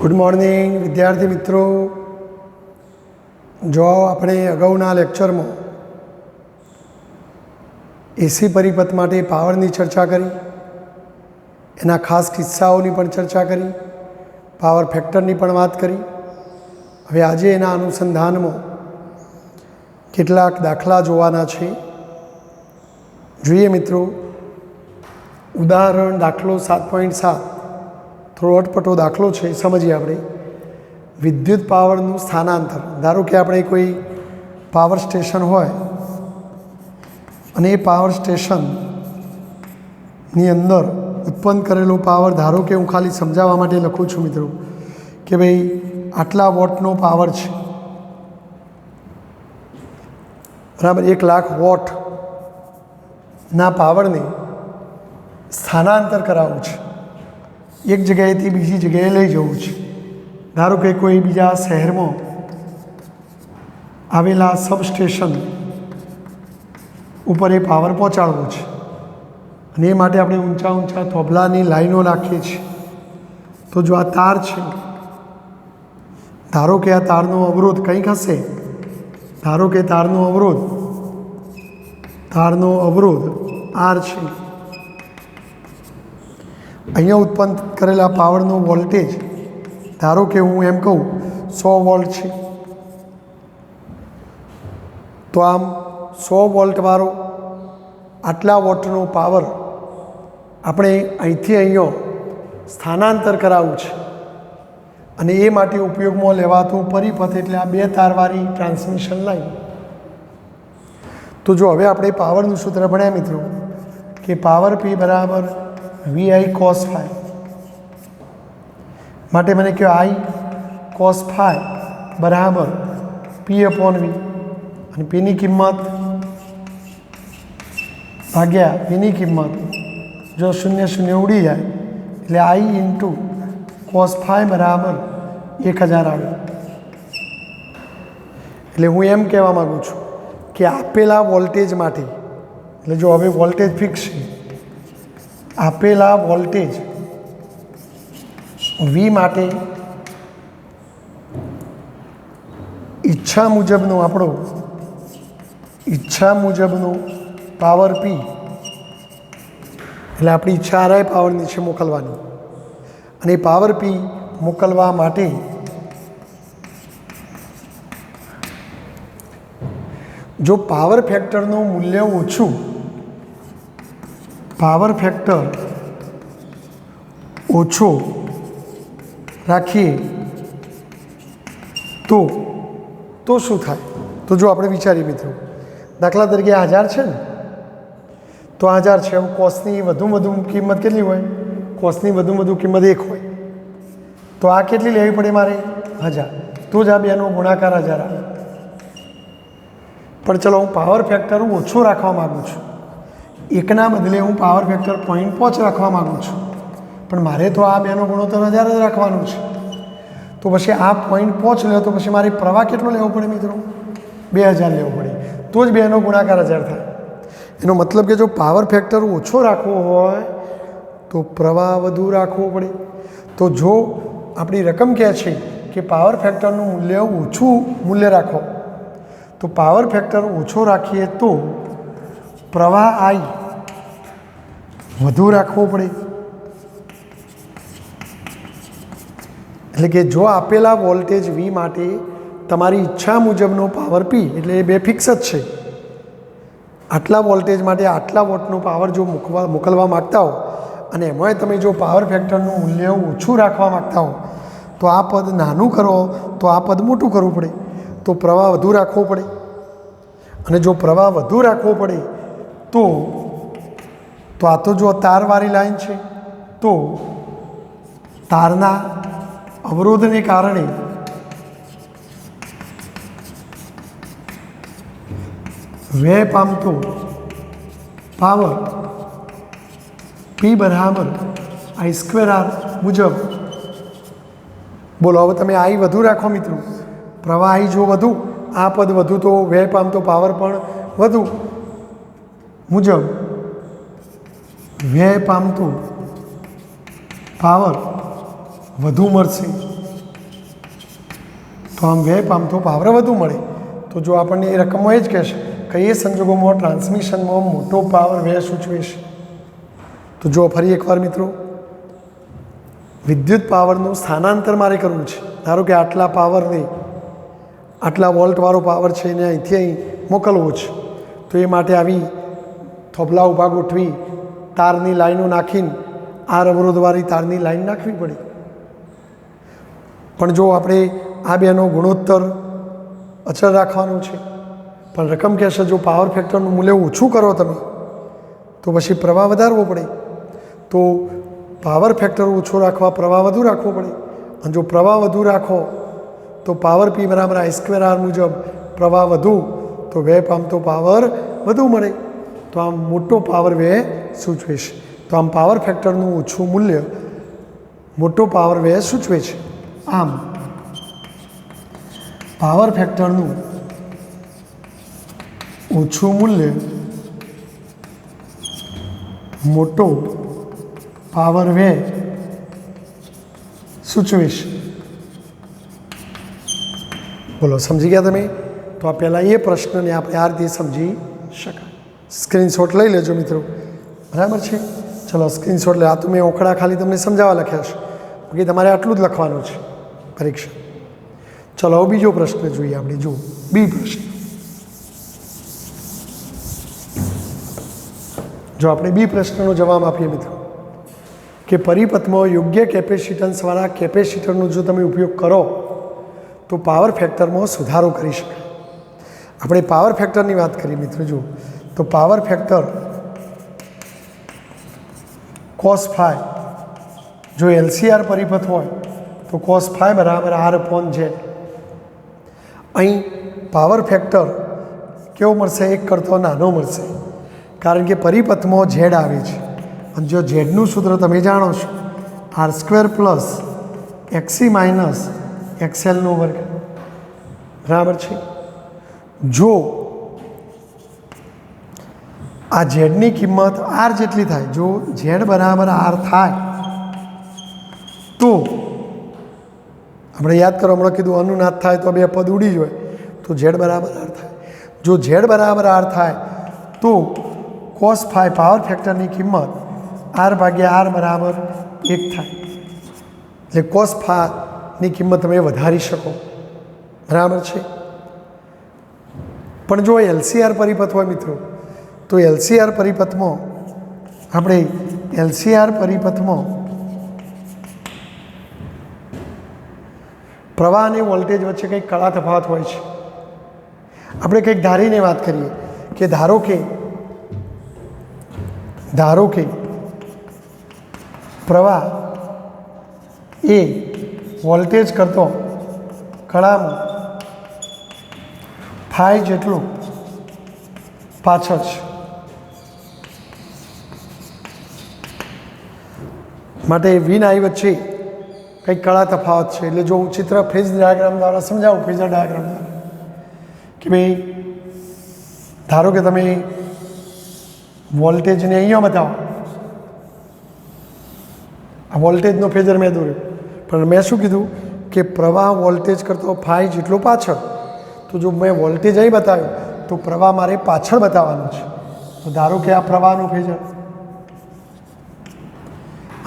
Good morning વિદ્યાર્થી મિત્રો. જો આપણે અગાઉના લેક્ચરમાં એસી પરિપથ માટે પાવરની ચર્ચા કરી, એના ખાસ કિસ્સાઓની પણ ચર્ચા કરી, પાવર ફેક્ટરની પણ વાત કરી. હવે આજે એના અનુસંધાનમાં કેટલાક દાખલા જોવાના છે. જોઈએ મિત્રો, ઉદાહરણ દાખલો 7.7 થોડો અટપટો દાખલો છે, સમજીએ આપણે. વિદ્યુત પાવરનું સ્થાનાંતર. ધારો કે આપણે કોઈ પાવર સ્ટેશન હોય અને એ પાવર સ્ટેશનની અંદર ઉત્પન્ન કરેલો પાવર, ધારો કે હું ખાલી સમજાવવા માટે લખું છું મિત્રો કે ભાઈ આટલા વોટનો પાવર છે, બરાબર. 1,00,000 વોટના પાવરને સ્થાનાંતર કરાવવું છે, એક જગ્યાએથી બીજી જગ્યાએ લઈ જવું છે. ધારો કે કોઈ બીજા શહેરમાં આવેલા સબસ્ટેશન ઉપર એ પાવર પહોંચાડવો છે અને એ માટે આપણે ઊંચા ઊંચા થોભલાની લાઈનો નાખીએ છીએ. તો જો આ તાર છે, ધારો કે આ તારનો અવરોધ કંઈક હશે, ધારો કે તારનો અવરોધ આર છે. અહીંયા ઉત્પન્ન કરેલા પાવરનો વોલ્ટેજ, ધારો કે હું એમ કહું 100 વોલ્ટ છે, તો આમ 100 વોલ્ટવાળો આટલા વોટનો પાવર આપણે અહીંથી અહીંયા સ્થાનાંતર કરાવવું છે. અને એ માટે ઉપયોગમાં લેવાતું પરિપથ એટલે આ 2 તારવાળી ટ્રાન્સમિશન લાઈન. તો જો હવે આપણે પાવરનું સૂત્ર ભણ્યા મિત્રો કે પાવર P બરાબર VI cos phi. માટે મને કહો I cos phi બરાબર P upon V, અને Pની કિંમત ભાગ્યા Pની કિંમત જો 0 ઉડી જાય એટલે I ઇન્ટુ cos phi બરાબર 1000 આવે. એટલે હું એમ કહેવા માગું છું કે આપેલા વોલ્ટેજ માટે, એટલે જો હવે વોલ્ટેજ ફિક્સ છે, આપેલા વોલ્ટેજ V માટે ઈચ્છા મુજબનો પાવર P, એટલે આપણી ઈચ્છા RI પાવરની છે મોકલવાની, અને પાવર P મોકલવા માટે જો પાવર ફેક્ટરનું મૂલ્ય ઓછું, પાવર ફેક્ટર ઓછો રાખીએ તો શું થાય? તો જો આપણે વિચારીએ મિત્રો, દાખલા તરીકે 1000 છે ને, તો 1000 છે. કોસની વધુમાં વધુ કિંમત કેટલી હોય? કોસની વધુમાં વધુ કિંમત 1 હોય. તો આ કેટલી લેવી પડે મારે? 1000. તો જ આ બેનો ગુણાકાર 1000 આવે. પણ ચલો, હું પાવર ફેક્ટર ઓછો રાખવા માગું છું, એકના બદલે હું પાવર ફેક્ટર 0.5 રાખવા માગું છું, પણ મારે તો આ બેનો ગુણોત્તર 1000 જ રાખવાનું છે. તો પછી આ 0.5 લે તો પછી મારે પ્રવાહ કેટલો લેવો પડે મિત્રો? 2000 લેવો પડે. તો જ બેનો ગુણાકાર 1000 થાય. એનો મતલબ કે જો પાવર ફેક્ટર ઓછો રાખવો હોય તો પ્રવાહ વધુ રાખવો પડે. તો જો આપણી રકમ કહે છે કે પાવર ફેક્ટરનું ઓછું મૂલ્ય રાખો, તો પાવર ફેક્ટર ઓછો રાખીએ તો પ્રવાહ I વધુ રાખવો પડે. એટલે કે જો આપેલા વોલ્ટેજ V માટે તમારી ઈચ્છા મુજબનો પાવર P, એટલે એ બે ફિક્સ જ છે, આટલા વોલ્ટેજ માટે આટલા વોટનો પાવર જો મોકલવા માગતા હો, અને એમાંય તમે જો પાવર ફેક્ટરનું મૂલ્ય ઓછું રાખવા માગતા હો, તો આ પદ નાનું કરો તો આ પદ મોટું કરવું પડે, તો પ્રવાહ વધુ રાખવો પડે. અને જો પ્રવાહ વધુ રાખવો પડે તો આ તો જો તારવાળી લાઈન છે, તો તારના અવરોધને કારણે વ્યય પામતો પાવર P બરાબર I²R મુજબ. બોલો, હવે તમે I વધુ રાખો મિત્રો, પ્રવાહ I જો વધુ, આ પદ વધુ, તો વ્યય પામતો પાવર પણ વધુ મુજબ વ્યય પામતું પાવર વધુ મળશે, તો આમ વેપ આમ તો પાવર વધુ મળે. તો જો આપણને એ રકમમાં એ જ કહેશે કે એ સંજોગોમાં ટ્રાન્સમિશનમાં મોટો પાવર વ્યય સૂચવે છે. તો જો ફરી એકવાર મિત્રો, વિદ્યુત પાવરનું સ્થાનાંતર મારે કરવું છે. ધારો કે આટલા પાવરને, આટલા વોલ્ટવાળો પાવર છે એને અહીંથી અહીં મોકલવો છે. તો એ માટે આવી થોભલા ઊભા ગોઠવી તારની લાઈનો નાખીને આર અવરોધવાળી તારની લાઈન નાખવી પડે. પણ જો આપણે આ બેનો ગુણોત્તર અચળ રાખવાનો છે, પણ રકમ કહેશે જો પાવર ફેક્ટરનું મૂલ્ય ઓછું કરો તમે તો પછી પ્રવાહ વધારવો પડે. તો પાવર ફેક્ટર ઓછો રાખવા પ્રવાહ વધુ રાખવો પડે. અને જો પ્રવાહ વધુ રાખો તો પાવર P બરાબર I² R મુજબ પ્રવાહ વધુ તો વેપ આમ તો પાવર વધુ મળે. તો આમ મોટો પાવર વ્યય સૂચવે છે. તો આમ પાવર ફેક્ટરનું ઓછું મૂલ્ય મોટો પાવર વ્યય સૂચવે છે. આમ પાવર ફેક્ટરનું ઓછું મૂલ્ય મોટો પાવર વ્યય સૂચવે છે. બોલો, સમજી ગયા તમે? તો આ પહેલાં એ પ્રશ્નને આપણે આ રીતે સમજી શકાય. સ્ક્રીનશોટ લઈ લેજો મિત્રો, બરાબર છે? ચલો સ્ક્રીનશોટ લે. આ તો મેં ઓખડા ખાલી તમને સમજાવવા લખ્યા છે, બાકી તમારે આટલું જ લખવાનું છે પરીક્ષા. ચલો હવે બીજો પ્રશ્ન જોઈએ આપણે. જો બી પ્રશ્ન, જો આપણે બી પ્રશ્નનો જવાબ આપીએ મિત્રો કે પરિપથમાં યોગ્ય કેપેસિટન્સવાળા કેપેસિટરનો જો તમે ઉપયોગ કરો તો પાવર ફેક્ટરમાં સુધારો કરી શકાય. આપણે પાવર ફેક્ટરની વાત કરીએ મિત્રો. જો તો પાવર ફેક્ટર cos phi, જો LCR પરિપથ હોય તો cos phi બરાબર R/Z. અહીં પાવર ફેક્ટર કેવો મળશે? 1 કરતો નાનો મળશે, કારણ કે પરિપથમાં Z આવે છે. અને જો ઝેડનું સૂત્ર તમે જાણો છો, R² + XC - XL², બરાબર છે? જો આ ઝેડની કિંમત R જેટલી થાય, જો Z બરાબર R થાય તો આપણે યાદ કરો, હમણાં કીધું અનુનાદ થાય તો બે પદ ઉડી જાય, તો Z બરાબર R થાય. જો Z બરાબર R થાય તો cos phi પાવર ફેક્ટરની કિંમત R/R બરાબર 1 થાય. એટલે cos phi ની કિંમત તમે વધારી શકો, બરાબર છે? પણ જો LCR પરિપથ હોય મિત્રો, તો LCR પરિપથમાં આપણે પ્રવાહ અને વોલ્ટેજ વચ્ચે કંઈક કળા તફાવત હોય છે. આપણે કંઈક ધારીને વાત કરીએ કે ધારો કે પ્રવાહ એ વોલ્ટેજ કરતો કળામાં phi જેટલો પાછળ છે. માટે V અને I વચ્ચે કંઈક કળા તફાવત છે. એટલે જો હું ચિત્ર ફેઝ ડાયાગ્રામ દ્વારા સમજાવું, ફેઝર ડાયાગ્રામ દ્વારા, કે ભાઈ ધારો કે તમે વોલ્ટેજને અહીંયા બતાવો, આ વોલ્ટેજનો ફેઝર મેં દોર્યો, પણ મેં શું કીધું કે પ્રવાહ વોલ્ટેજ કરતો phi જેટલો પાછળ. તો જો મેં વોલ્ટેજ અહીં બતાવ્યો તો પ્રવાહ મારે પાછળ બતાવવાનું છે. તો ધારો કે આ પ્રવાહનો ફેઝર,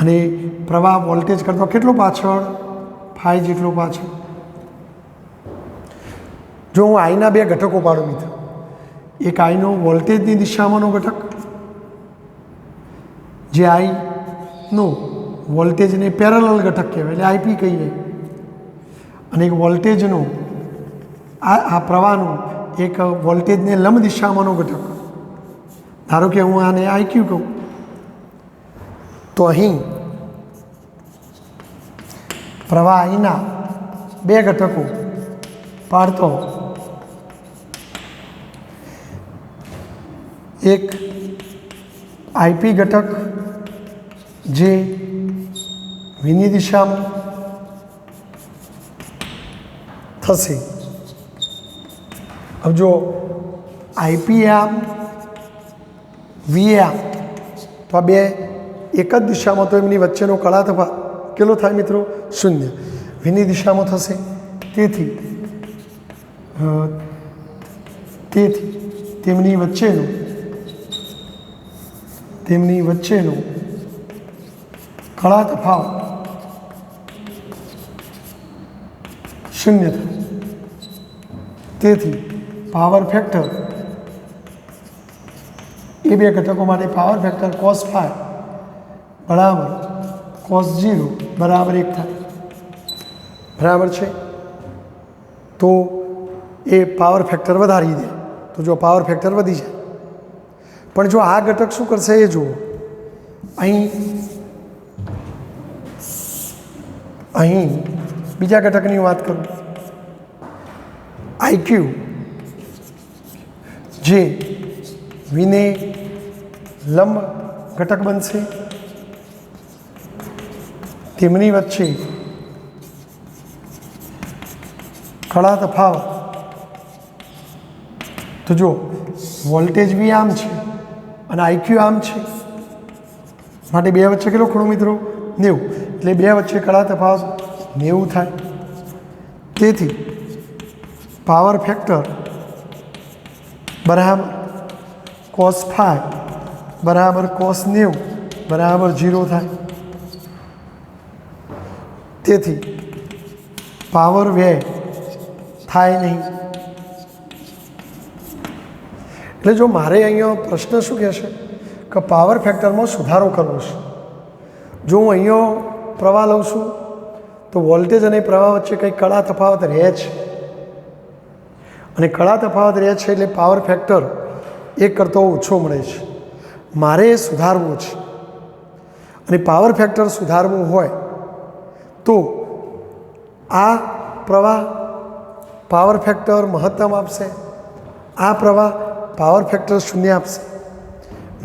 અને પ્રવાહ વોલ્ટેજ કરતો કેટલો પાછળ? phi જેટલો પાછળ. જો હું આઈના બે ઘટકો પાડું મિત્રો, એક આઈનો વોલ્ટેજની દિશામાંનો ઘટક, જે આઈનો વોલ્ટેજને પેરેલલ ઘટક કહેવાય, એટલે IP કહીએ, અને એક વોલ્ટેજનો આ પ્રવાહનું એક વોલ્ટેજને લંબ દિશામાંનો ઘટક. ધારો કે હું આને IQ કહું, તો અહીં પ્રવાહ અહીંના બે ઘટકો પાડતો એક IP ઘટક જે વિની દિશામાં થશે. अब जो IP आम V आम, तो आ बे एक ज दिशा में तो एमनी वच्चेनो कड़ा तफावत કેટલો થાય મિત્રો? 0. વીની દિશામાં થશે, તેથી તેમની વચ્ચેનો કળા તફાવત 0 થાય. તેથી પાવર ફેક્ટર એ બે ઘટકો માટે પાવર ફેક્ટર cos phi બરાબર cos 0 બરાબર 1 થાય. બરાબર છે? તો એ પાવર ફેક્ટર વધારી દે. તો જો પાવર ફેક્ટર વધી જાય, પણ જો આ ઘટક શું કરશે એ જુઓ. અહીં બીજા ઘટકની વાત કરું, આઈક્યુ જે વીને લંબ ઘટક બનશે, તેમની વચ્ચે કળા તફાવત. તો જો વોલ્ટેજ બી આમ છે અને આઈક્યુ આમ છે, માટે બે વચ્ચે કેટલો ખૂણો મિત્રો? 90. એટલે બે વચ્ચે કળા તફાવત 90 થાય. તેથી પાવર ફેક્ટર બરાબર cos phi બરાબર cos 90 બરાબર 0 થાય. તેથી પાવર વ્યય થાય નહીં. એટલે જો મારે અહીંયા પ્રશ્ન શું કહેશે કે પાવર ફેક્ટરમાં સુધારો કરવો છે. જો હું અહીંયા પ્રવાહ લઉં છું તો વોલ્ટેજ અને પ્રવાહ વચ્ચે કંઈક કળા તફાવત રહે છે, અને કળા તફાવત રહે છે એટલે પાવર ફેક્ટર 1 કરતો ઓછો મળે છે. મારે એ સુધારવું છે, અને પાવર ફેક્ટર સુધારવું હોય તો આ પ્રવાહ પાવર ફેક્ટર મહત્તમ આપશે, આ પ્રવાહ પાવર ફેક્ટર 0 આપશે.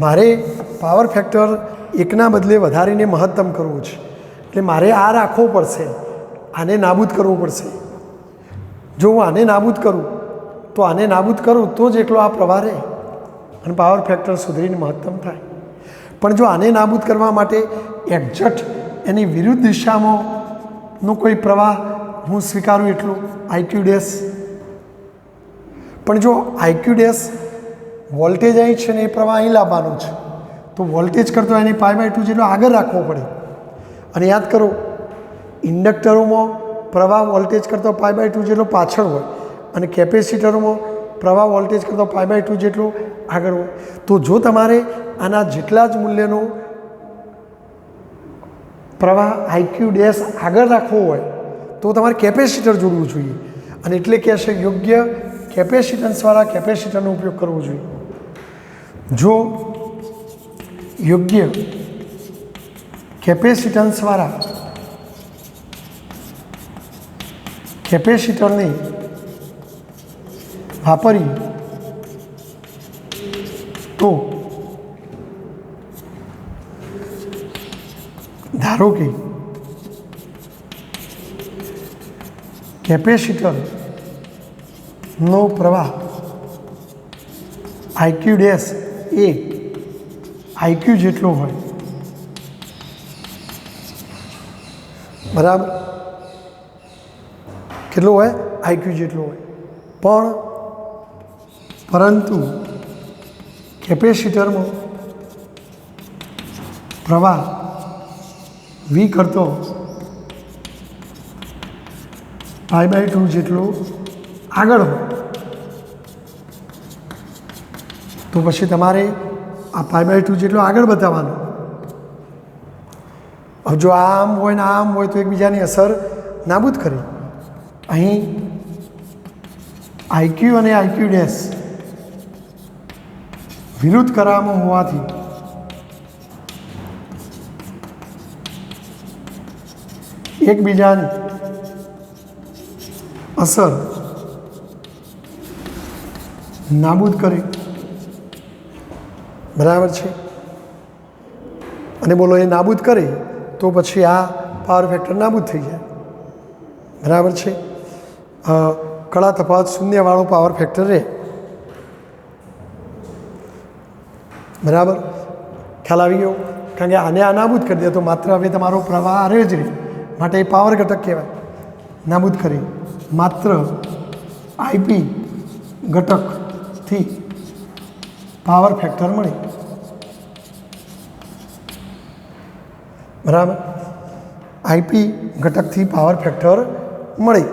મારે પાવર ફેક્ટર 1ના બદલે વધારીને મહત્તમ કરવું છે, એટલે મારે આ રાખવો પડશે, આને નાબૂદ કરવું પડશે. જો હું આને નાબૂદ કરું તો જ એકલો આ પ્રવાહ રહે અને પાવર ફેક્ટર સુધરીને મહત્તમ થાય. પણ જો આને નાબૂદ કરવા માટે એક્ઝેક્ટ એની વિરુદ્ધ દિશામાંનો કોઈ પ્રવાહ હું સ્વીકારું એટલું આઈક્યુ ડેશ. પણ જો આઈક્યુ ડેશ વોલ્ટેજ અહીં છે ને એ પ્રવાહ અહીં લાવવાનો છે, તો વોલ્ટેજ કરતો એને π/2 જેટલો આગળ રાખવો પડે. અને યાદ કરો, ઇન્ડક્ટરોમાં પ્રવાહ વોલ્ટેજ કરતો π/2 જેટલો પાછળ હોય, અને કેપેસિટરોમાં પ્રવાહ વોલ્ટેજ કરતો π/2 જેટલો આગળ હોય. તો જો તમારે આના જેટલા જ મૂલ્યનો પ્રવાહ આઈક્યુ ડેશ આગળ રાખવો હોય તો તમારે કેપેસિટર જોડવું જોઈએ, અને એટલે કહેશે યોગ્ય કેપેસિટન્સવાળા કેપેસિટરનો ઉપયોગ કરવો જોઈએ. જો યોગ્ય કેપેસિટન્સવાળા કેપેસિટરને વાપરીએ તો ધારો કે કેપેસિટરનો પ્રવાહ આઈક્યુ ડેશ એ આઈક્યુ જેટલો હોય, બરાબર? કેટલો હોય? આઈક્યુ જેટલો હોય. પરંતુ કેપેસિટરમાં પ્રવાહ વી કરતો π/2 જેટલો આગળ હોય, તો પછી તમારે આ π/2 જેટલો આગળ બતાવવાનો. હવે જો આમ હોય ને આમ હોય તો એકબીજાની અસર નાબૂદ કરે. અહીં આઈક્યુ અને આઈક્યુ ડેશ વિરુદ્ધ કરારમાં હોવાથી એકબીજાની અસર નાબૂદ કરે. બરાબર છે? અને બોલો એ નાબૂદ કરે તો પછી આ પાવર ફેક્ટર નાબૂદ થઈ જાય. બરાબર છે? કળા તફાવત 0 વાળો પાવર ફેક્ટર રહે. બરાબર? ખ્યાલ આવી ગયો? કારણ કે આને આ નાબૂદ કરી દે તો માત્ર હવે તમારો પ્રવાહ રહે જ રહે, માટે એ પાવર ઘટક કહેવાય. નાબૂદ કરી માત્ર આઈપી ઘટકથી પાવર ફેક્ટર મળે. બરાબર, આઈપી ઘટકથી પાવર ફેક્ટર મળે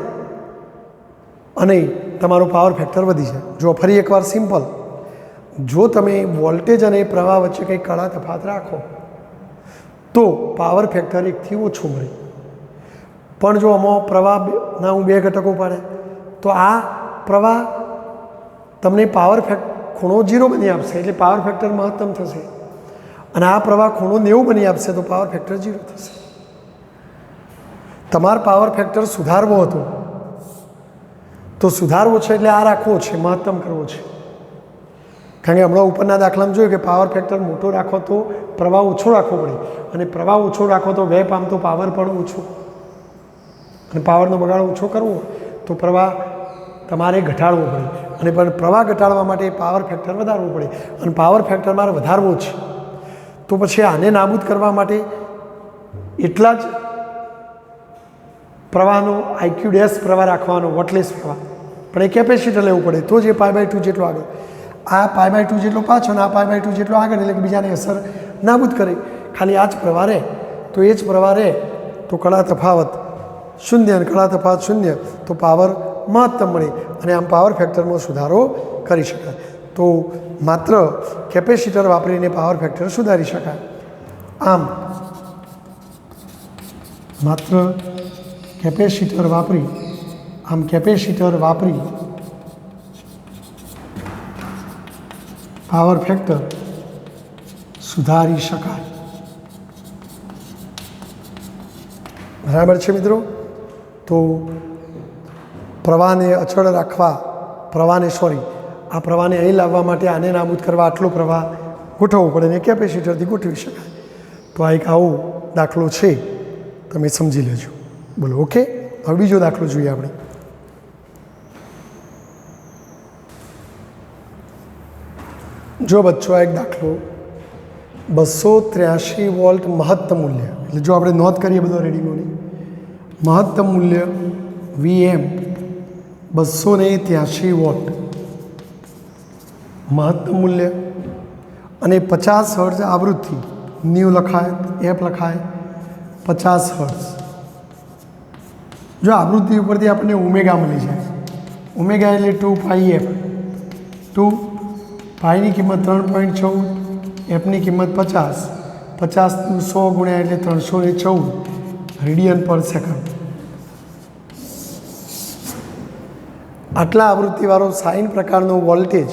અને તમારો પાવર ફેક્ટર વધી જાય. જો ફરી એકવાર સિમ્પલ, જો તમે વોલ્ટેજ અને પ્રવાહ વચ્ચે કંઈક કડા તફાત રાખો તો પાવર ફેક્ટર 1થી ઓછું મળે. પણ જો આમાં પ્રવાહના હું 2 ઘટકો પાડે તો આ પ્રવાહ તમને પાવર ખૂણો 0 બની આપશે, એટલે પાવર ફેક્ટર મહત્તમ થશે. અને આ પ્રવાહ ખૂણો 90 બની આપશે તો પાવર ફેક્ટર 0 થશે. તમારો પાવર ફેક્ટર સુધારવો હતો તો સુધારવો છે એટલે આ રાખવો છે, મહત્તમ કરવો છે. કારણ કે હમણાં ઉપરના દાખલામાં જોયું કે પાવર ફેક્ટર મોટો રાખો તો પ્રવાહ ઓછો રાખવો પડે, અને પ્રવાહ ઓછો રાખો તો વેપ આમ તો પાવર પણ ઓછો, અને પાવરનો બગાડ ઓછો કરવો તો પ્રવાહ તમારે ઘટાડવો પડે, અને પણ પ્રવાહ ઘટાડવા માટે પાવર ફેક્ટર વધારવો પડે, અને પાવર ફેક્ટર મારે વધારવો છે. તો પછી આને નાબૂદ કરવા માટે એટલા જ પ્રવાહનો આઈક્યુ ડેશ પ્રવાહ રાખવાનો, વોટલેસ પ્રવાહ, પણ એ કેપેસિટર લેવું પડે તો જ એ π/2 જેટલો આગળ, આ π/2 જેટલો પાછો અને આ π/2 જેટલો આગળ, એટલે કે બીજાની અસર નાબૂદ કરે. ખાલી આ જ પ્રવાહ રહે તો એ જ પ્રવાહ રહે તો કડા તફાવત 0 અને કડા તફાવત 0 તો પાવર મહત્તમ મળે, અને આમ પાવર ફેક્ટરમાં સુધારો કરી શકાય. તો માત્ર કેપેસિટર વાપરીને પાવર ફેક્ટર સુધારી શકાય. આમ માત્ર કેપેસિટર વાપરી પાવર ફેક્ટર સુધારી શકાય. બરાબર છે મિત્રો? તો પ્રવાહને અચળ રાખવા, આ પ્રવાહને અહીં લાવવા માટે આને નાબૂદ કરવા આટલો પ્રવાહ ગોઠવવો પડે ને કેપેસિટરથી ગોઠવી શકાય. તો આ એક આવો દાખલો છે, તમે સમજી લેજો. બોલો, ઓકે. હવે બીજો દાખલો જોઈએ આપણે. જો બચ્ચો આ એક દાખલો 283 વોલ્ટ મહત્તમ મૂલ્ય, એટલે જો આપણે નોંધ કરીએ બધા રીડિંગોની, મહત્તમ મૂલ્ય VM 283 વોલ્ટ મહત્તમ મૂલ્ય, અને 50 હર્ટ્ઝ આવૃત્તિ, ન્યૂ લખાય, એફ લખાય, 50 હર્ટ્ઝ. જો આવૃત્તિ ઉપરથી આપણને ઓમેગા મળી જાય, ઓમેગા એટલે 2πf, 2πની કિંમત 3.14, એફની કિંમત 50, 50 100 ગુણ્યા એટલે 314 રેડિયન પર સેકન્ડ. આટલા આવૃત્તિવાળો સાઇન પ્રકારનો વોલ્ટેજ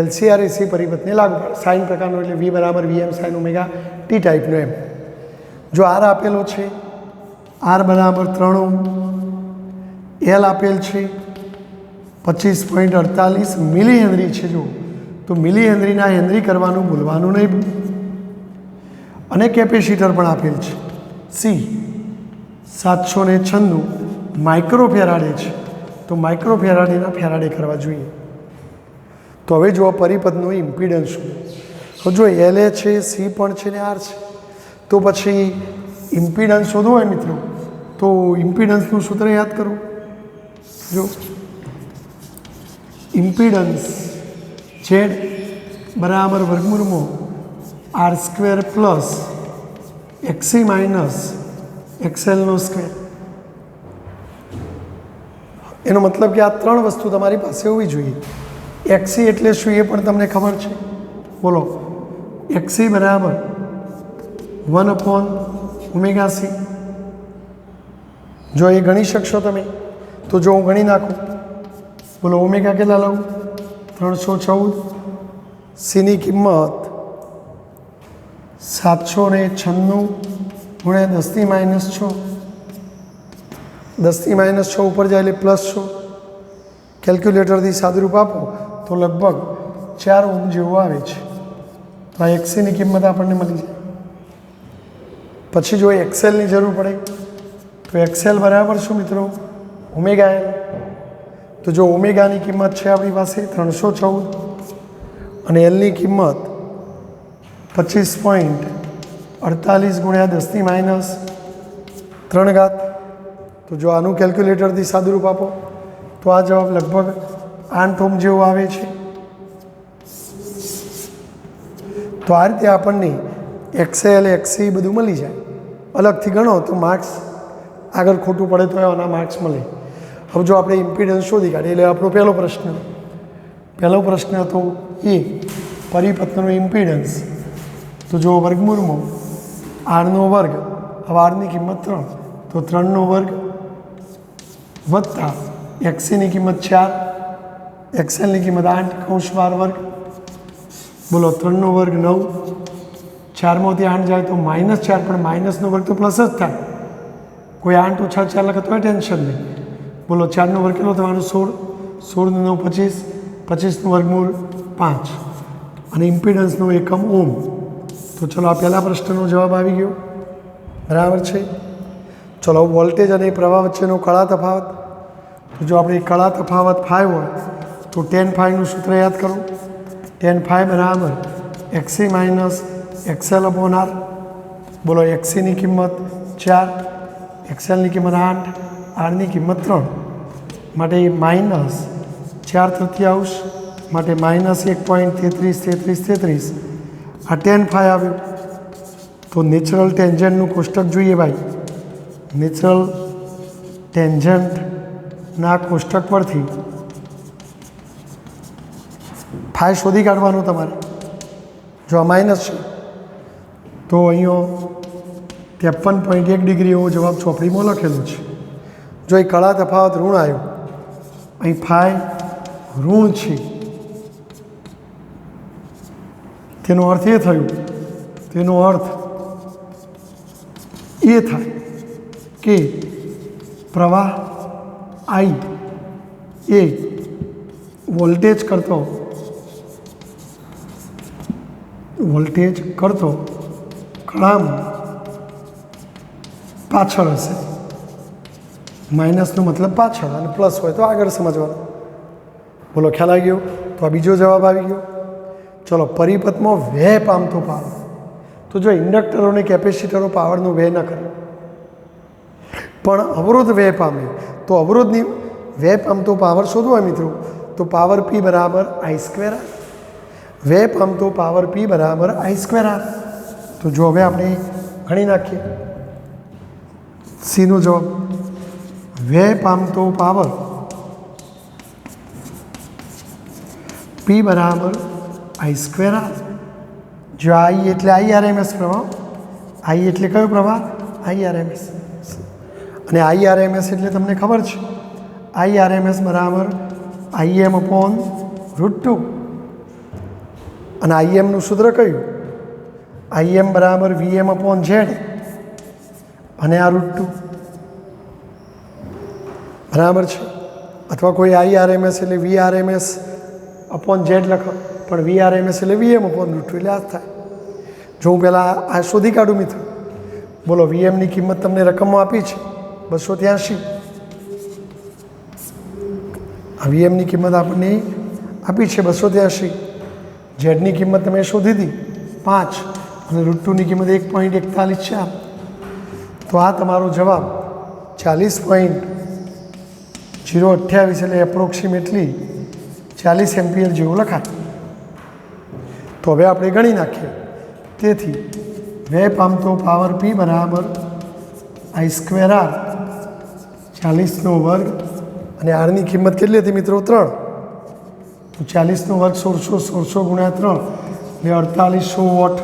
LCR-AC પરિપથને લાગુ પડે. સાઇન પ્રકારનો એટલે V = VM sin omega T ટાઈપનો એમ. જો R આપેલો છે, R = 3 ઓહ્મ, L આપેલ છે 25.48 મિલી હેનરી છે. જો તો મિલી હેનરીના હેનરી કરવાનું ભૂલવાનું નહીં. અને કેપેસિટર પણ આપેલ છે, C 796 માઇક્રોફેરાડે છે, તો માઇક્રોફેરાડેના ફેરાડે કરવા જોઈએ. તો હવે જો પરિપથનું ઇમ્પિડન્સ શું, તો જો LA છે, C પણ છે ને R છે, તો પછી ઇમ્પિડન્સ શોધવો હોય મિત્રો, તો ઇમ્પિડન્સનું સૂત્ર યાદ કરો. જો ઇમ્પિડન્સ Z બરાબર વર્ગમૂળમાં R² plus XC minus XL². એનો મતલબ કે આ 3 વસ્તુ તમારી પાસે હોવી જોઈએ. XC એટલે શું એ પણ તમને ખબર છે? બોલો. XC બરાબર 1/ωc. જો એ ગણી શકશો તમે, તો જો હું ગણી નાખું, બોલો ઓમેગા કેટલા લઉં? 314. Cની કિંમત 796 ગુણ્યા 10⁻6. 10⁻6 ઉપર જાય એટલે +6. કેલ્ક્યુલેટરથી સાદુરૂપ આપો તો લગભગ 4 ઓહ્મ જેવું આવે છે. તો આ XCની કિંમત આપણને મળી જાય. પછી જો XLની જરૂર પડે તો XL બરાબર શું મિત્રો? Omega L. તો જો ઓમેગાની કિંમત છે આપણી પાસે 314 અને Lની કિંમત 25.48 48 ગુણ્યા 10⁻³ તો જો આનું કેલ્ક્યુલેટરથી સાદુરૂપ આપો તો આ જવાબ લગભગ 8 ઓહ્મ જેવો આવે છે. તો આ રીતે આપણને XL XC બધું મળી જાય. અલગથી ગણો તો માર્ક્સ આગળ ખોટું પડે તો એના માર્ક્સ મળે. હવે જો આપણે ઇમ્પિડન્સ શોધી કાઢીએ એટલે આપણો પહેલો પ્રશ્ન હતો એ પરિપથનો ઇમ્પિડન્સ. તો જો વર્ગમૂળમાં R² હવે Rની કિંમત 3 તો 3² વત્તા XCની કિંમત 4 XLની કિંમત 8 બોલો 3² 9 4માંથી 8 જાય તો -4 પણ માઇનસનો વર્ગ તો પ્લસ જ થાય. કોઈ 8 - 4 લખે તો ટેન્શન નહીં. બોલો 4નો વર્ગ કેટલો થવાનો 16 16 × 9 = 25 25નું વર્ગમૂળ 5 અને ઇમ્પિડન્સનો એકમ ઓમ. તો ચલો આ પહેલા પ્રશ્નનો જવાબ આવી ગયો. બરાબર છે. ચલો વોલ્ટેજ અને પ્રવાહ વચ્ચેનો કળા તફાવત. તો જો આપણે કળા તફાવત 5 હોય તો tan phi સૂત્ર યાદ કરો. tan phi બરાબર XC - XL/R. બોલો XCની કિંમત 4 XLની કિંમત 8 Rની કિંમત 3 માટે -4/3 માટે -1.333333. આ tan phi આવ્યું. તો નેચરલ ટેન્જન્ટનું કોષ્ટક જોઈએ ભાઈ. નેચરલ ટેન્જન્ટના કોષ્ટક પરથી phi શોધી કાઢવાનું તમારે. જો આ માઇનસ છે તો અહીંયા 53.1 ડિગ્રી એવો જવાબ ચોપડીમાં લખેલો છે. જો એ કળા તફાવત ઋણ આવ્યો, અહીં phi ઋણ છે, તેનો અર્થ એ થયું, તેનો અર્થ એ થાય કે પ્રવાહ I એ વોલ્ટેજ કરતો કળામાં પાછળ હશે. માઇનસનો મતલબ પાછળ અને પ્લસ હોય તો આગળ સમજવાનું. બોલો ખ્યાલ આવી ગયો. તો આ બીજો જવાબ આવી ગયો. ચલો પરિપથમાં વ્યય પામતો પાવર. તો જો ઇન્ડક્ટરો અને કેપેસિટરો પાવરનો વ્યય ન કરે પણ અવરોધ વ્યય પામે તો અવરોધની વ્યય પામતો પાવર શોધવો હોય મિત્રો તો પાવર P બરાબર I²R. વ્યય પામતો પાવર P બરાબર I²R. તો જો હવે આપણે ગણી નાખીએ. સીનો જવાબ વ્યય પામતો પાવર P બરાબર I²R. જો I એટલે IRMS પ્રવાહ. I એટલે કયો પ્રવાહ? IRMS. અને IRMS એટલે તમને ખબર છે IRMS બરાબર Im/√2 અને Imનું સૂત્ર કયું? Im બરાબર Vm/Z અને આ √2 બરાબર છે. અથવા કોઈ IRMS એટલે VRMS/Z લખો પણ VRMS એટલે Vm/√2 એટલે આ થાય. જો હું પહેલાં આ શોધી કાઢું મિત્રો. બોલો Vmની કિંમત તમને રકમમાં આપી છે 283. આ Vmની કિંમત આપણને આપી છે 283. ઝેડની કિંમત તમે શોધી હતી 5 અને √2ની કિંમત 1.41. તો આ તમારો જવાબ 40.028 એટલે એપ્રોક્સિમેટલી 40 એમ્પિયર જેવું લખાય. તો હવે આપણે ગણી નાખીએ. તેથી વ્યય પામતો પાવર P બરાબર I²R 40નો વર્ગ અને Rની કિંમત કેટલી હતી મિત્રો? 3. તો 40નો વર્ગ 1600 ગુણ્યા 3 એટલે 4800 વોટ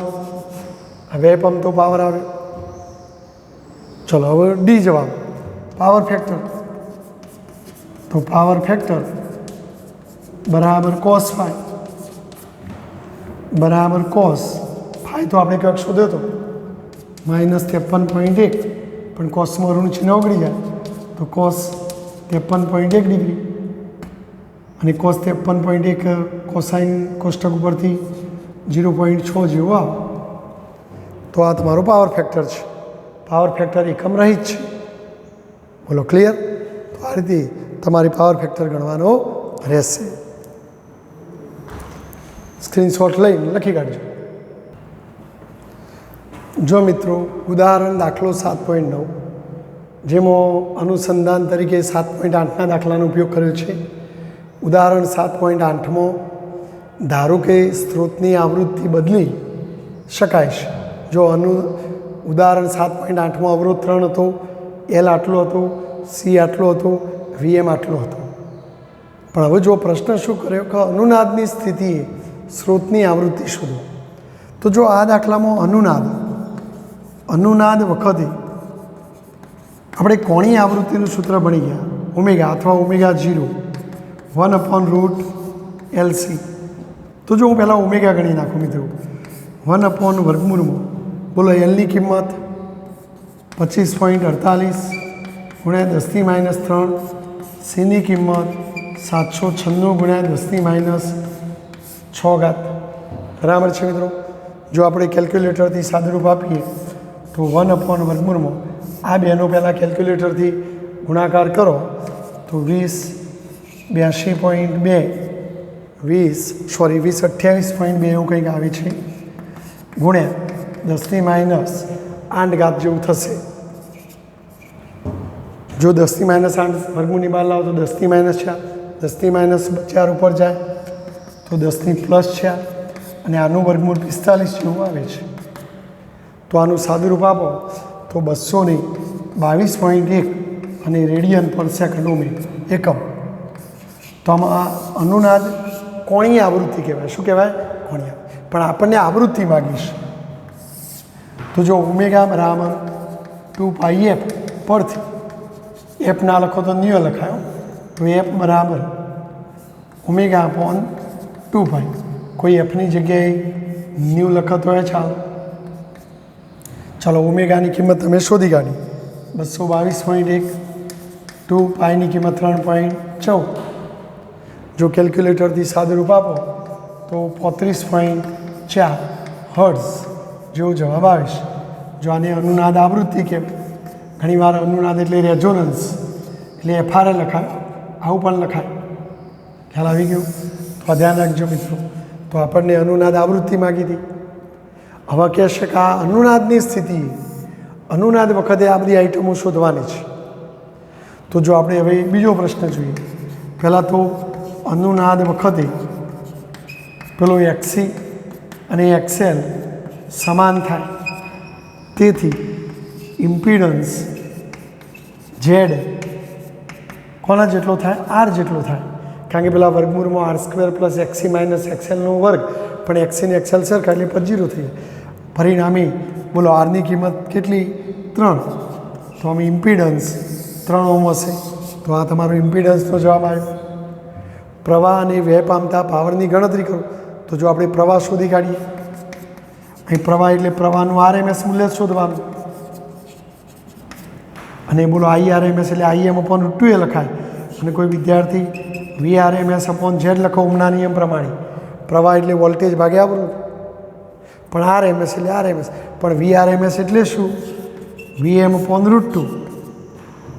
આ વ્યય પામતો પાવર આવે. ચલો હવે ડી જવાબ પાવર ફેક્ટર. તો પાવર ફેક્ટર બરાબર cos phi બરાબર cos phi તો આપણે ક્યાંક શોધ્યો હતો -53.1 પણ કોસમાં ઋણ ચિહ્ન ઓગળી જાય તો cos 53.1 ડિગ્રી અને cos 53.1 કોસાઇન કોષ્ટક ઉપરથી 0.6 જેવું આવે. તો આ તમારો પાવર ફેક્ટર છે. પાવર ફેક્ટર એકમ રહિત છે. બોલો ક્લિયર. તો આ રીતે તમારી પાવર ફેક્ટર ગણવાનો રહેશે. સ્ક્રીનશોટ લઈને લખી કાઢજો. જો મિત્રો ઉદાહરણ દાખલો 7.9 જેમાં અનુસંધાન તરીકે 7.8ના દાખલાનો ઉપયોગ કર્યો છે. ઉદાહરણ 7.8માં ધારો કે સ્ત્રોતની આવૃત્તિ બદલી શકાય છે. જો ઉદાહરણ 7.8માં અવરોધ 3 હતો, એલ આટલો હતો, સી આટલો હતો, વીએમ આટલો હતો. પણ હવે જો પ્રશ્ન શું કર્યો કે અનુનાદની સ્થિતિએ સ્ત્રોતની આવૃત્તિ શોધો. તો જો આ દાખલામાં અનુનાદ વખતે આપણે કોણી આવૃત્તિનું સૂત્ર ભણી ગયા, ઓમેગા અથવા ઓમેગા 0 1/√LC. તો જો હું પહેલાં ઓમેગા ગણી નાખું મિત્રો, 1/√. બોલો એલની કિંમત 25.48 ગુણ્યા 10⁻3, સીની કિંમત 796 ગુણ્યા 10⁻6. બરાબર છે મિત્રો. જો આપણે કેલ્ક્યુલેટરથી સાદુરૂપ આપીએ તો 1/√. આ બેનો પહેલાં કેલ્ક્યુલેટરથી ગુણાકાર કરો તો 20 28.2 એવું કંઈક આવે છે, ગુણ્યા 10⁻8 જેવું થશે. જો 10⁻8 વર્ગમૂળની બહાર લાવો તો 10⁻4, 10⁻4 ઉપર જાય તો 10+4 અને આનું વર્ગમૂળ 45 જેવું આવે છે. તો આનું સાદુરૂપ આપો તો 222.1 અને રેડિયન પર સેકન્ડ એકમ. તો આમાં આ અનુનાદ કોણીય આવૃત્તિ કહેવાય. શું કહેવાય? કોણીય. પણ આપણને આવૃત્તિ માગીશ તો જો ઓમેગા બરાબર 2πf પરથી એફ ના લખો તો ન્યુ લખાયો, તો એફ બરાબર ω/2π. કોઈ એફની જગ્યાએ ન્યુ લખતો હોય ચાલો. ચાલો ઓમેગાની કિંમત તમે શોધી કાઢી, 222.1, 2πની કિંમત 3.14. જો કેલ્ક્યુલેટરથી સાદુરૂપ આપો તો 35.4 હર્ટ્ઝ જેવો જવાબ આવે છે. જો આને અનુનાદ આવૃત્તિ કહેવાય. ઘણીવાર અનુનાદ એટલે રેઝોનન્સ એટલે એફઆરએ લખાય, આવું પણ લખાય. ખ્યાલ આવી ગયો? તો ધ્યાન રાખજો મિત્રો. તો આપણને અનુનાદ આવૃત્તિ માગી હતી. હવે કહેશે કે આ અનુનાદની સ્થિતિ, અનુનાદ વખતે આ બધી આઈટમો શોધવાની છે. તો જો આપણે હવે બીજો પ્રશ્ન જોઈએ. પહેલાં તો અનુનાદ વખતે પેલો એક્સી અને એક્સએલ સમાન થાય, તેથી ઇમ્પિડન્સ ઝેડ કોના જેટલો થાય? આર જેટલો થાય. કારણ કે પેલા વર્ગમૂળમાં r² + XC - XLનો વર્ગ, પણ XC ને XL સરખા એટલે 0 થઈ જાય. પરિણામી બોલો આરની કિંમત કેટલી? 3. તો આમ ઇમ્પિડન્સ 3 ઓહ્મ હશે. તો આ તમારો ઇમ્પિડન્સનો જવાબ આવ્યો. પ્રવાહ અને વ્યય પામતા પાવરની ગણતરી કરો. તો જો આપણે પ્રવાહ શોધી કાઢીએ, અહીં પ્રવાહ એટલે પ્રવાહનું RMS મૂલ્ય શોધવાનું, અને બોલો IRMS એટલે Im/√2 લખાય. અને કોઈ વિદ્યાર્થી VRMS/Z લખો ઓહ્મના નિયમ પ્રમાણે. પ્રવાહ એટલે વોલ્ટેજ ભાગ્યા અવરોધ, પણ RMS એટલે RMS. પણ VRMS એટલે શું? Vm/√2.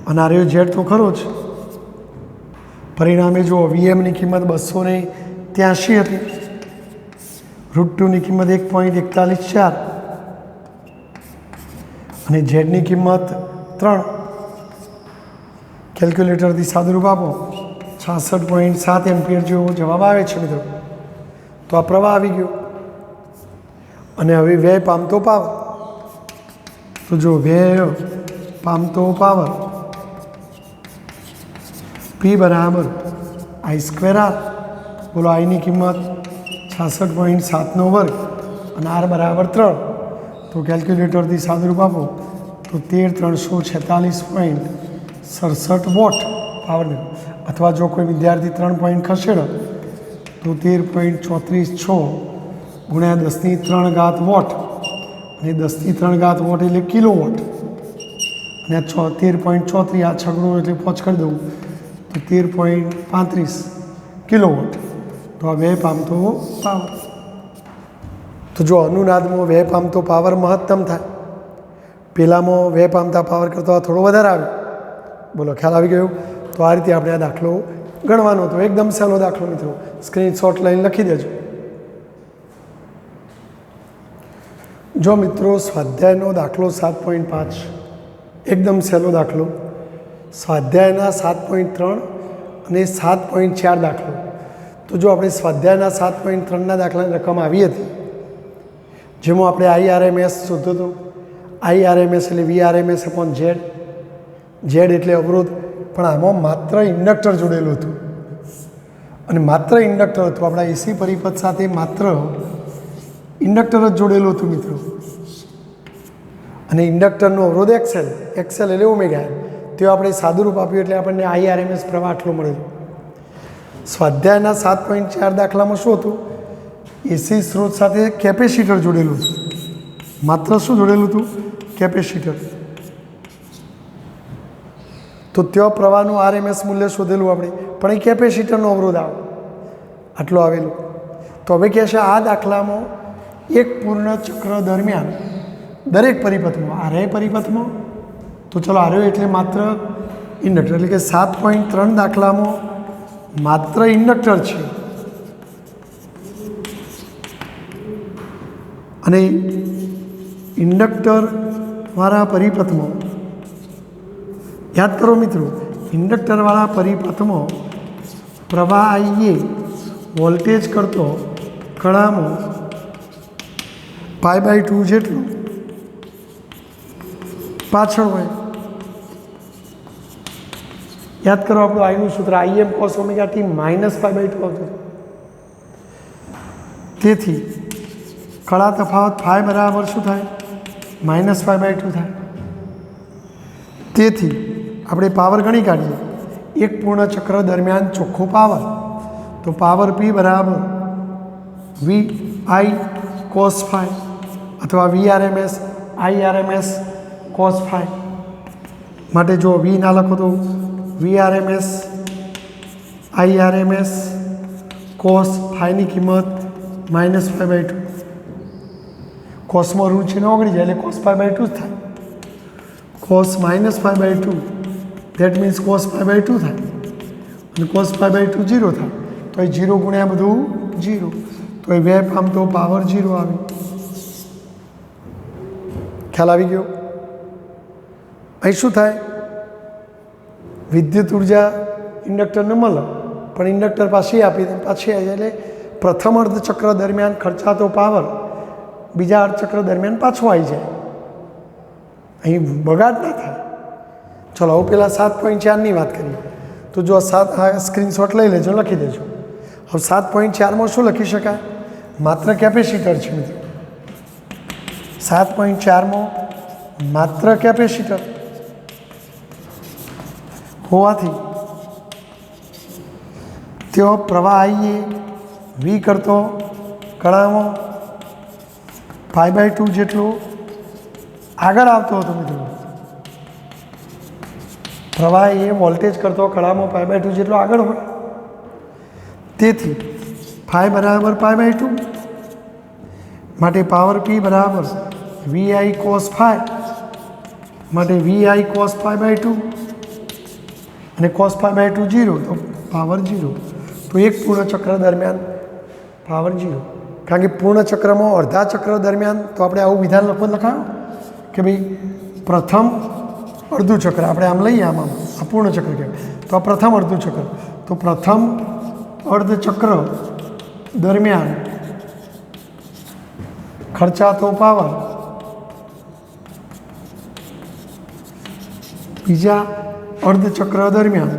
અને આ Z તો ખરો જ. પરિણામે જુઓ, Vmની કિંમત 283 હતી, √2ની કિંમત 1.414 અને ઝેડની કિંમત 3. કેલ્ક્યુલેટરથી સાદુરૂપ આપો 66.7 એમ્પિયર જેવો જવાબ આવે છે મિત્રો. તો આ પ્રવાહ આવી ગયો. અને હવે વ્યય પામતો પાવર. તો જો વ્યય પામતો પાવર P બરાબર I²R. બોલો આઈની કિંમત 66.7નો વર્ગ અને R બરાબર 3. તો કેલ્ક્યુલેટરથી સાદુરૂપ આપો તો 13,346.67 વોટ પાવર. અથવા જો કોઈ વિદ્યાર્થી 3 પોઈન્ટ ખસેડો તો 13.346 ગુણ્યા 10⁻³ વોટ, અને 10⁻³ વોટ એટલે કિલોવોટ, અને 13.34 આ છગડો એટલે 5 કરી દઉં તો 13.35 કિલોવોટ. તો આ વ્યય પામતો પાવર. તો જો અનુનાદમાં વ્યય પામતો પાવર મહત્તમ થાય, પહેલાંમાં વ્યય પામતા પાવર કરતાં થોડો વધારે આવે. બોલો ખ્યાલ આવી ગયો? તો આ રીતે આપણે આ દાખલો ગણવાનો હતો. એકદમ સહેલો દાખલો મિત્રો, સ્ક્રીનશોટ લઈને લખી દેજો. જો મિત્રો સ્વાધ્યાયનો દાખલો 7.5 એકદમ સહેલો દાખલો, સ્વાધ્યાયના 7.3 અને 7.4 દાખલો. તો જો આપણે સ્વાધ્યાયના 7.3ના દાખલાની રકમ આવી હતી, જેમાં આપણે IRMS શોધ્યો હતો. IRMS એટલે VRMS અપોન Z, Z એટલે અવરોધ, પણ આમાં માત્ર ઇન્ડક્ટર જોડેલું હતું અને માત્ર ઇન્ડક્ટર હતું. આપણા એસી પરિપથ સાથે માત્ર ઇન્ડક્ટર જ જોડેલું હતું મિત્રો. અને ઇન્ડક્ટરનો અવરોધ XL એટલે ઓમેગા, તે આપણે સાદુરૂપ આપ્યું એટલે આપણને IRMS પ્રવાહ આટલો મળેલો. સ્વાધ્યાયના 7.4 દાખલામાં શું હતું? એસી સ્ત્રોત સાથે કેપેસિટર જોડેલું હતું. માત્ર શું જોડેલું હતું? કેપેસિટર. તો ત્યાં પ્રવાહનું RMS મૂલ્ય શોધેલું આપણે, પણ એ કેપેસિટરનો અવરોધ આવે આટલો આવેલો. તો હવે કહે છે આ દાખલામાં એક પૂર્ણ ચક્ર દરમિયાન દરેક પરિપથમાં, આરે પરિપથમાં, તો ચલો આરે એટલે માત્ર ઇન્ડક્ટર, એટલે કે 7.3 દાખલામાં માત્ર ઇન્ડક્ટર છે અને ઇન્ડક્ટરવાળા પરિપથમાં, યાદ કરો મિત્રો, ઇન્ડક્ટરવાળા પરિપથમાં પ્રવાહ IA વોલ્ટેજ કરતો કણામાં π/2 જેટલું પાછળ હોય. યાદ કરો આપણું આઈનું સૂત્ર Im cos ωt -π/2 આવતું. તેથી કળા તફાવત φ બરાબર શું થાય? -π/2 થાય. તેથી આપણે પાવર ગણી કાઢીએ. એક પૂર્ણ ચક્ર દરમિયાન ચોખ્ખો પાવર, તો પાવર P બરાબર VI cos φ અથવા VRMS IRMS cos φ. માટે જો V ના લખો તો VRMS IRMS cos φની કિંમત -π/2. કોસમાં ઋણ છે ને ઓગળી જાય એટલે cos π/2 જ થાય. cos -π/2 દેટ મીન્સ cos π/2 થાય અને cos π/2 0 થાય. તો એ 0 ગુણ્યા બધું 0, તો એ વેપ આમ તો પાવર 0 આવે. ખ્યાલ આવી ગયો? અહીં શું થાય? વિદ્યુત ઉર્જા ઇન્ડક્ટરને મળે, પણ ઇન્ડક્ટર પાછી આપી દે, પાછી આવી જાય, એટલે પ્રથમ અર્ધચક્ર દરમિયાન ખર્ચાતો પાવર બીજા અર્ધચક્ર દરમિયાન પાછો આવી જાય. અહીં બગાડ ના થાય. ચલો હવે પહેલાં 7.4ની વાત કરીએ. તો જો આ સ્ક્રીનશોટ લઈ લેજો, લખી દેજો. હવે 7.4માં શું લખી શકાય? માત્ર કેપેસિટર છે મિત્રો. 7.4માં માત્ર કેપેસિટર હોવાથી તેઓ પ્રવાહ IA V કરતો કણામાં π/2 જેટલો આગળ આવતો હતો મિત્રો. પ્રવાહ એ વોલ્ટેજ કરતો કણામાં π/2 જેટલો આગળ હોય. તેથી φ બરાબર π/2, માટે પાવર P બરાબર VI cos φ, માટે VI cos π/2 અને cos π/2 0, તો પાવર 0. તો એક પૂર્ણ ચક્ર દરમિયાન પાવર 0, કારણ કે પૂર્ણ ચક્રમાં અડધા ચક્ર દરમિયાન તો આપણે આવું વિધાન લખાયું કે ભાઈ પ્રથમ અડધું ચક્ર આપણે આમ લઈએ, આમ આ પૂર્ણ ચક્ર કહેવાય. તો આ પ્રથમ અડધું ચક્ર, તો પ્રથમ અર્ધ ચક્ર દરમિયાન ખર્ચાતો પાવર બીજા અર્ધચક્ર દરમિયાન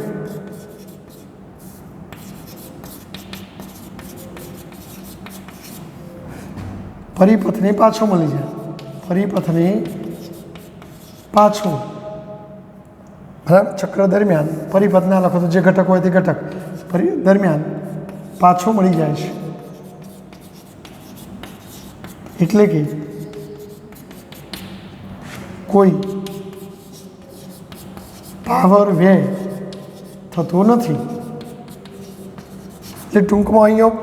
પરિપથને પાછો મળી જાય. પરિપથને પાછો બરાબર ચક્ર દરમિયાન પરિપથ ના લખો તો જે ઘટક હોય તે ઘટક દરમિયાન પાછો મળી જાય છે. એટલે કે કોઈ પાવર વ્યય થતો નથી. એટલે ટૂંકમાં અહીંયા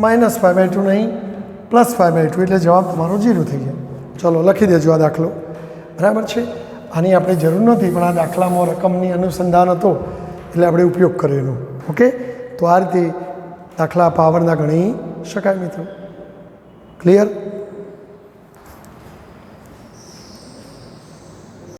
-π/2 નહીં, +π/2, એટલે જવાબ તમારો 0 થઈ જાય. ચલો લખી દેજો આ દાખલો, બરાબર છે. આની આપણે જરૂર નથી, પણ આ દાખલામાં રકમની અનુસંધાન હતો એટલે આપણે ઉપયોગ કરેલો. ઓકે, તો આ રીતે દાખલા પાવરના ગણી શકાય મિત્રો. ક્લિયર?